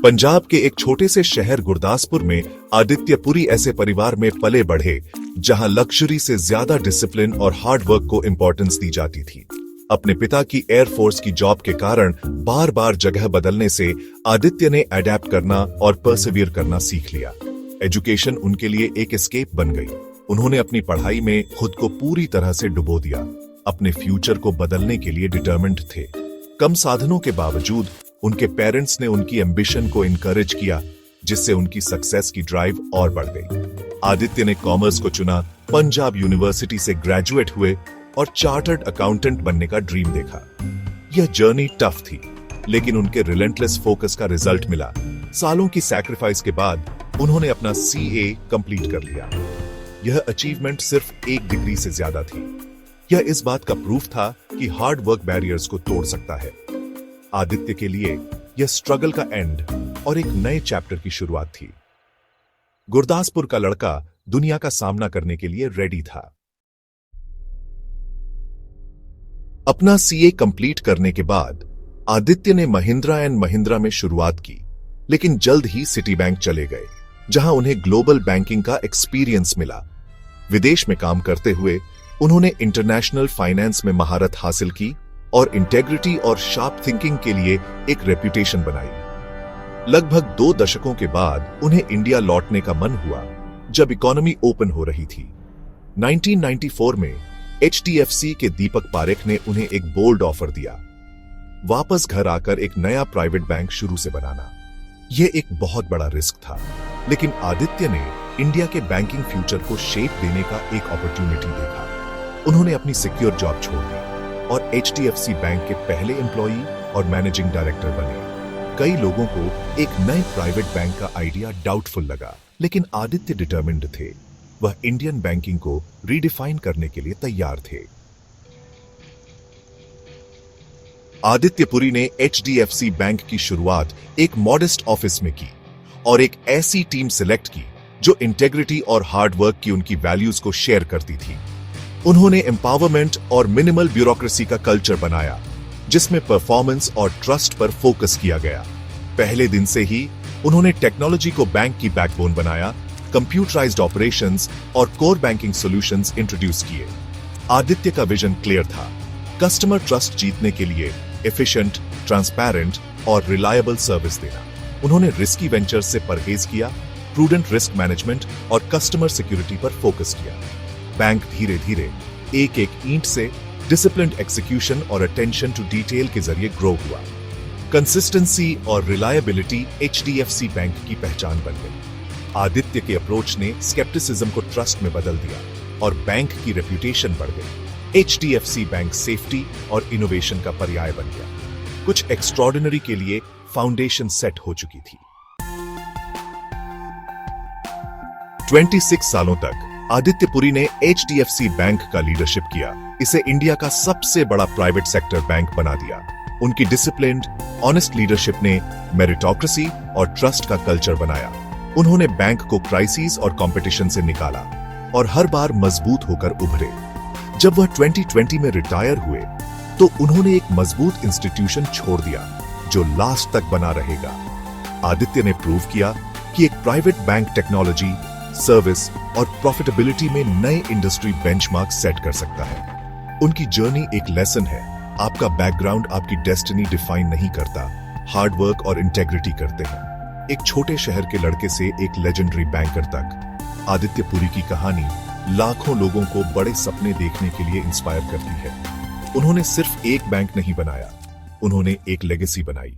पंजाब के एक छोटे से शहर गुरदासपुर में आदित्य पुरी ऐसे परिवार में पले बढ़े जहां लग्जरी से ज्यादा डिसिप्लिन और हार्ड वर्क को इंपॉर्टेंस दी जाती थी। अपने पिता की एयरफोर्स की जॉब के कारण बार बार जगह बदलने से आदित्य ने अडेप्ट करना और परसिवियर करना सीख लिया। एजुकेशन उनके लिए एक एस्केप बन गई। उन्होंने अपनी पढ़ाई में खुद को पूरी तरह से डुबो दिया। अपने फ्यूचर को बदलने के लिए डिटर्मिन्ड थे। कम साधनों के बावजूद उनके पेरेंट्स ने उनकी एम्बिशन को इनकरेज किया, जिससे उनकी सक्सेस की ड्राइव और बढ़ गई। आदित्य ने कॉमर्स को चुना, पंजाब यूनिवर्सिटी से ग्रेजुएट हुए और चार्टर्ड अकाउंटेंट बनने का ड्रीम देखा। यह जर्नी टफ थी, लेकिन उनके रिलेंटलेस फोकस का रिजल्ट मिला। सालों की सैक्रिफाइस के बाद उन्होंने अपना CA कंप्लीट कर लिया। यह अचीवमेंट सिर्फ एक डिग्री से ज्यादा थी। यह इस बात का प्रूफ था कि हार्ड वर्क बैरियर्स को तोड़ सकता है। आदित्य के लिए यह स्ट्रगल का एंड और एक नए चैप्टर की शुरुआत थी। गुरदासपुर का लड़का दुनिया का सामना करने के लिए रेडी था। अपना CA कंप्लीट करने के बाद आदित्य ने महिंद्रा एंड महिंद्रा में शुरुआत की, लेकिन जल्द ही सिटी बैंक चले गए, जहां उन्हें ग्लोबल बैंकिंग का एक्सपीरियंस मिला। विदेश में काम करते हुए उन्होंने इंटरनेशनल फाइनेंस में महारत हासिल की और इंटेग्रिटी और शार्प थिंकिंग के लिए एक रेप्यूटेशन बनाई। लगभग 2 दशकों के बाद उन्हें इंडिया लौटने का मन हुआ, जब इकोनॉमी ओपन हो रही थी। 1994 में HDFC के दीपक पारेख ने उन्हें एक बोल्ड ऑफर दिया, वापस घर आकर एक नया प्राइवेट बैंक शुरू से बनाना। यह एक बहुत बड़ा रिस्क था, लेकिन आदित्य ने इंडिया के बैंकिंग फ्यूचर को शेप देने का एक अपॉर्चुनिटी देखा। उन्होंने अपनी सिक्योर जॉब छोड़ दी और HDFC बैंक के पहले एम्प्लॉई और मैनेजिंग डायरेक्टर बने। कई लोगों को एक नए प्राइवेट बैंक का आइडिया डाउटफुल लगा, लेकिन आदित्य डिटर्मिन्ड थे। वह इंडियन बैंकिंग को रीडिफाइन करने के लिए तैयार थे। आदित्य पुरी ने HDFC बैंक की शुरुआत एक मॉडेस्ट ऑफिस में की और एक ऐसी टीम सिलेक्ट की जो इंटेग्रिटी और हार्ड वर्क की उनकी वैल्यूज को शेयर करती थी। उन्होंने एम्पावरमेंट और मिनिमल ब्यूरोक्रेसी का कल्चर बनाया, जिसमें परफॉर्मेंस और ट्रस्ट पर फोकस किया गया। पहले दिन से ही उन्होंने टेक्नोलॉजी को बैंक की बैकबोन बनाया, कंप्यूटराइज्ड ऑपरेशंस और कोर बैंकिंग सॉल्यूशंस इंट्रोड्यूस किए। आदित्य का विजन क्लियर था, कस्टमर ट्रस्ट जीतने के लिए एफिशिएंट, ट्रांसपेरेंट और रिलायबल सर्विस देना। उन्होंने रिस्की वेंचर्स से परहेज किया, प्रूडेंट रिस्क मैनेजमेंट और कस्टमर सिक्योरिटी पर फोकस किया। बैंक धीरे धीरे एक एक ईंट से डिसिप्लिन्ड एग्जीक्यूशन और अटेंशन टू डिटेल के जरिए ग्रो हुआ। कंसिस्टेंसी और रिलायबिलिटी HDFC बैंक की पहचान बन गई। आदित्य के अप्रोच ने स्केप्टिसिज्म को ट्रस्ट में बदल दिया और बैंक की रेप्यूटेशन बढ़ गई। HDFC बैंक सेफ्टी और इनोवेशन का पर्याय बन गया। कुछ एक्स्ट्रॉर्डिनरी के लिए फाउंडेशन सेट हो चुकी थी। 26 सालों तक आदित्य पुरी ने HDFC बैंक का लीडरशिप किया। इसे इंडिया का सबसे बड़ा प्राइवेट सेक्टर बैंक बना दिया। उनकी डिसिप्लिन्ड, ऑनेस्ट लीडरशिप ने मेरिटोक्रेसी और ट्रस्ट का कल्चर बनाया। उन्होंने बैंक को क्राइसिस और कंपटीशन से निकाला और हर बार मजबूत होकर उभरे। जब वह 2020 में रिटायर हुए, तो उन्होंने एक मजबूत इंस्टीट्यूशन छोड़ दिया जो लास्ट तक बना रहेगा। आदित्य ने प्रूव किया कि एक प्राइवेट बैंक टेक्नोलॉजी, सर्विस और प्रॉफिटेबिलिटी में नए इंडस्ट्री बेंचमार्क सेट कर सकता है। उनकी जर्नी एक लेसन है। आपका बैकग्राउंड आपकी डेस्टिनी डिफाइन नहीं करता, हार्ड वर्क और इंटेग्रिटी करते हैं। एक छोटे शहर के लड़के से एक लेजेंडरी बैंकर तक, आदित्य पुरी की कहानी लाखों लोगों को बड़े सपने देखने के लिए इंस्पायर करती है। उन्होंने सिर्फ एक बैंक नहीं बनाया, उन्होंने एक लेगेसी बनाई।